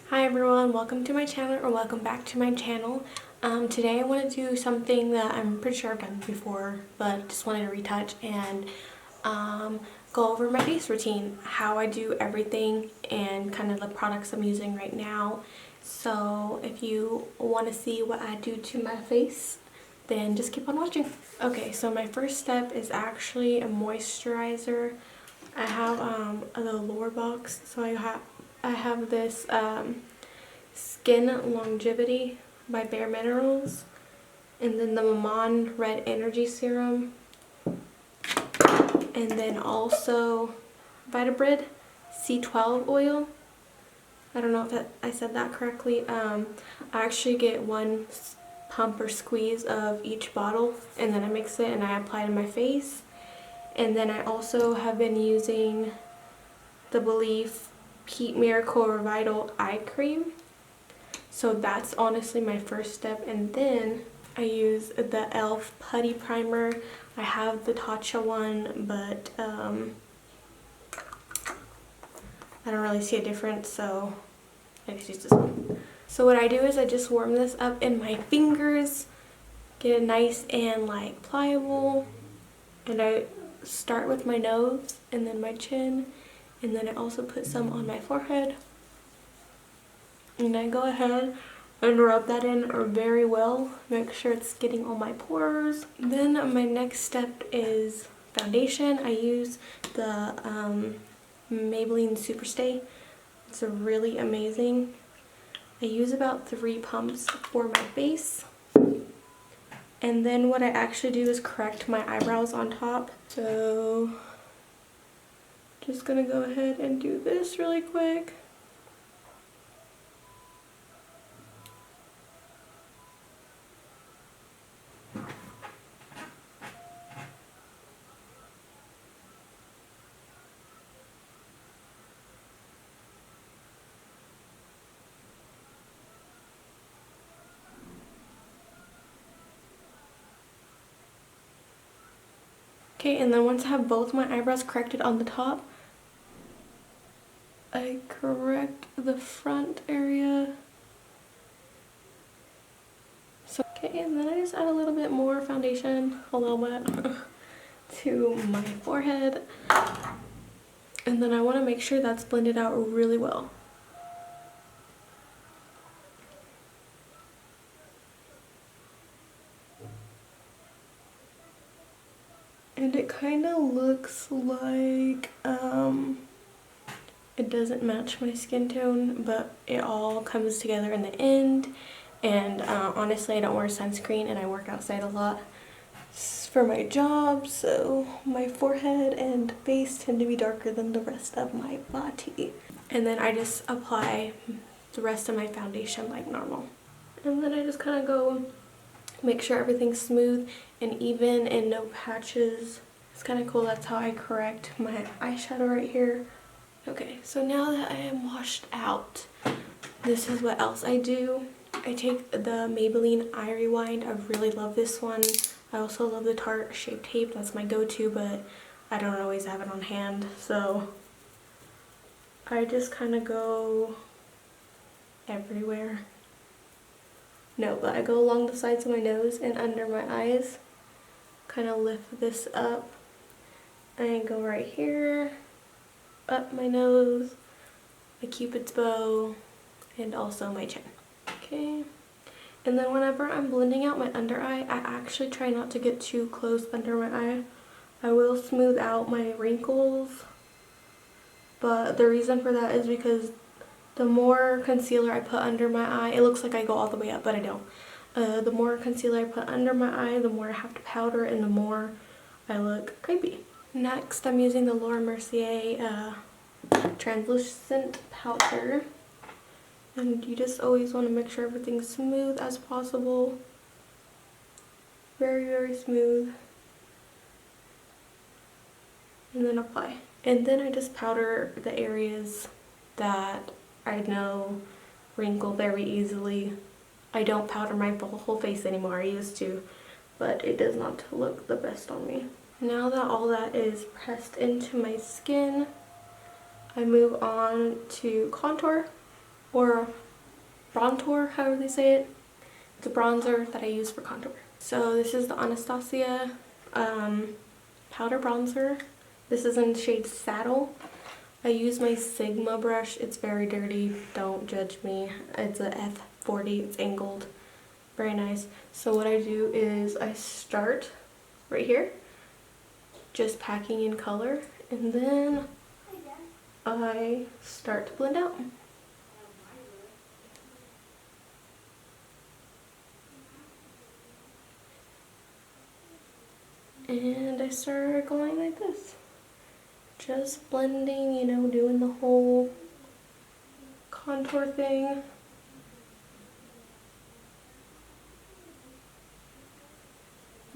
Hi everyone, welcome to my channel, or welcome back to my channel. Today I want to do something that I'm pretty sure I've done before, but just wanted to retouch and go over my face routine, how I do everything, and kind of the products I'm using right now. So if you want to see what I do to my face, then just keep on watching. Okay, so my first step is actually a moisturizer. I have a little lower box, so I have this Skin Longevity by Bare Minerals, and then the Maman Red Energy Serum, and then also Vitabrid C12 oil. I don't know if I said that correctly. I actually get one pump or squeeze of each bottle, and then I mix it and I apply it to my face. And then I also have been using the Belif Heat Miracle Revital Eye Cream. So that's honestly my first step. And then I use the e.l.f. Putty Primer. I have the Tatcha one, but I don't really see a difference, so I just use this one. So what I do is I just warm this up in my fingers, get it nice and like pliable, and I start with my nose and then my chin, and then I also put some on my forehead, and I go ahead and rub that in very well, make sure it's getting all my pores. Then my next step is foundation. I use the Maybelline Superstay. It's really amazing. I use about 3 pumps for my face. And then what I actually do is correct my eyebrows on top. So just gonna go ahead and do this really quick. Okay, and then once I have both my eyebrows corrected on the top, I correct the front area. So, okay, and then I just add a little bit more foundation, a little bit, to my forehead. And then I want to make sure that's blended out really well. And it kind of looks like it doesn't match my skin tone, but it all comes together in the end. And honestly, I don't wear sunscreen and I work outside a lot for my job, so my forehead and face tend to be darker than the rest of my body. And then I just apply the rest of my foundation like normal. And then I just kind of go make sure everything's smooth and even and no patches. It's kind of cool. That's how I correct my eyeshadow right here. Okay, so now that I am washed out, this is what else I do. I take the Maybelline Eye Rewind. I really love this one. I also love the Tarte Shape Tape. That's my go-to, but I don't always have it on hand. So I just kind of go everywhere. No, but I go along the sides of my nose and under my eyes. Kind of lift this up. I go right here, up my nose, my cupid's bow, and also my chin. Okay. And then whenever I'm blending out my under eye, I actually try not to get too close under my eye. I will smooth out my wrinkles, but the reason for that is because the more concealer I put under my eye, it looks like I go all the way up, but I don't. The more concealer I put under my eye, the more I have to powder and the more I look creepy. Next, I'm using the Laura Mercier translucent powder. And you just always want to make sure everything's smooth as possible. Very, very smooth. And then apply. And then I just powder the areas that I know wrinkle very easily. I don't powder my whole face anymore. I used to, but it does not look the best on me. Now that all that is pressed into my skin, I move on to contour. or Bronzer, however they say it. It's a bronzer that I use for contour. So this is the Anastasia powder bronzer. This is in shade Saddle. I use my Sigma brush. It's very dirty. Don't judge me. It's a F40. It's angled. Very nice. So what I do is I start right here, just packing in color, and then I start to blend out. And I start going like this. Just blending, you know, doing the whole contour thing.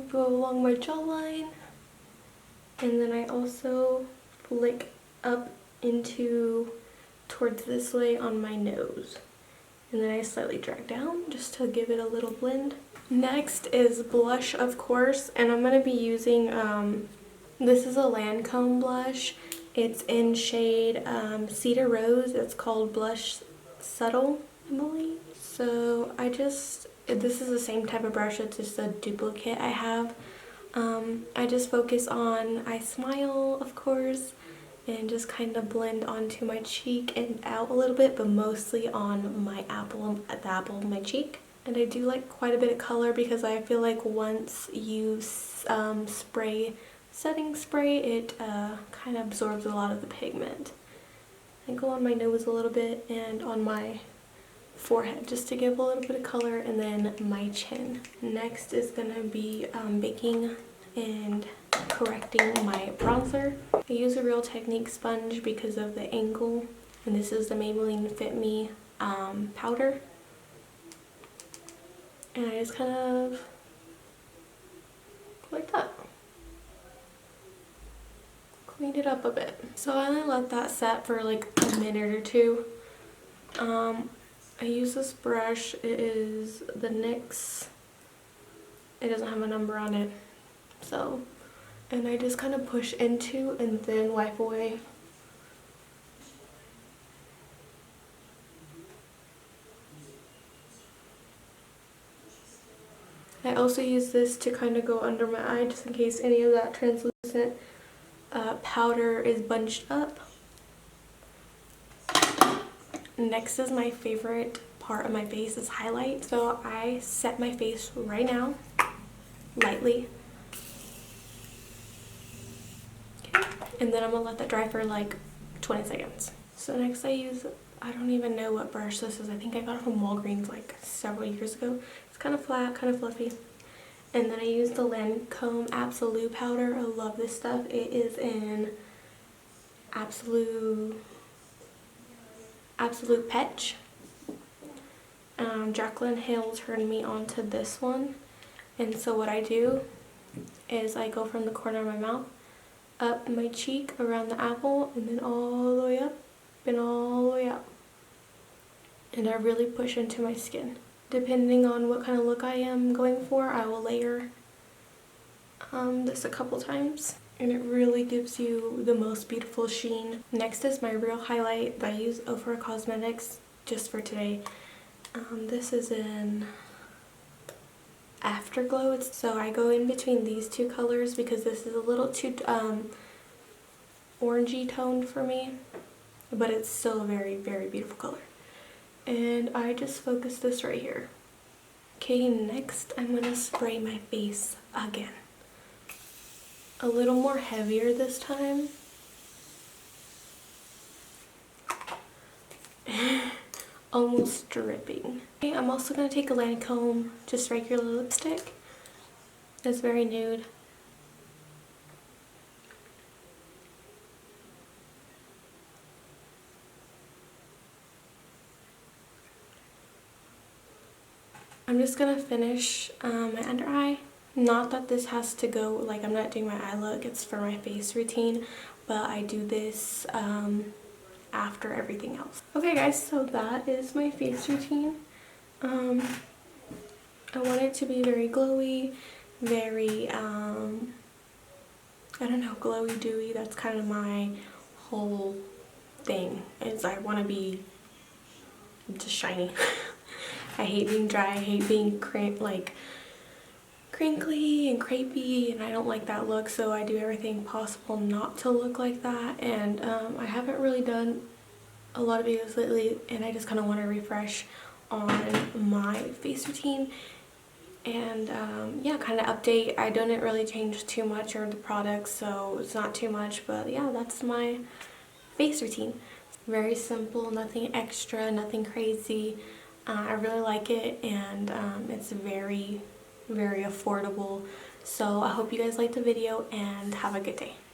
Go along my jawline. And then I also flick up into towards this way on my nose. And then I slightly drag down just to give it a little blend. Next is blush, of course, and I'm going to be using, this is a Lancome blush. It's in shade Cedar Rose. It's called Blush Subtle, I believe. So this is the same type of brush, it's just a duplicate I have. I just focus on, I smile, of course, and just kind of blend onto my cheek and out a little bit, but mostly on my the apple of my cheek. And I do like quite a bit of color because I feel like once you spray setting spray, it kind of absorbs a lot of the pigment. I go on my nose a little bit and on my forehead just to give a little bit of color, and then my chin. Next is going to be baking and correcting my bronzer. I use a Real Technique sponge because of the angle, and this is the Maybelline Fit Me powder. And I just kind of like that. Cleaned it up a bit. So I only let that set for like a minute or two. I use this brush. It is the NYX. It doesn't have a number on it. So, and I just kind of push into and then wipe away. I also use this to kind of go under my eye just in case any of that translucent powder is bunched up. Next is my favorite part of my face is highlight. So I set my face right now, lightly. Okay. And then I'm gonna let that dry for like 20 seconds. So next I use, I don't even know what brush this is. I think I got it from Walgreens like several years ago. It's kind of flat, kind of fluffy. And then I use the Lancome Absolute powder. I love this stuff. It is in Absolute Petch. Jaclyn Hill turned me onto this one. And so what I do is I go from the corner of my mouth, up my cheek, around the apple, and then all the way up and all the way up. And I really push into my skin. Depending on what kind of look I am going for, I will layer this a couple times. And it really gives you the most beautiful sheen. Next is my real highlight that I use Ofra Cosmetics just for today. This is in Afterglow. So I go in between these two colors because this is a little too orangey toned for me, but it's still a very, very beautiful color. And I just focus this right here. Okay, next I'm gonna spray my face again. A little more heavier this time. Almost dripping. Okay, I'm also gonna take a Lancome, just regular lipstick. It's very nude. I'm just gonna finish my under eye. Not that this has to go, like I'm not doing my eye look, it's for my face routine, but I do this after everything else. Okay guys, so that is my face routine. I want it to be very glowy, very, I don't know, glowy, dewy. That's kind of my whole thing, is I want to be just shiny. I hate being dry. I hate being crinkly and crepey, and I don't like that look, so I do everything possible not to look like that. And I haven't really done a lot of videos lately, and I just kind of want to refresh on my face routine and yeah, kind of update. I didn't really change too much or the products, so it's not too much, but yeah, that's my face routine. Very simple, nothing extra, nothing crazy. I really like it, and it's very, very affordable. So I hope you guys liked the video, and have a good day.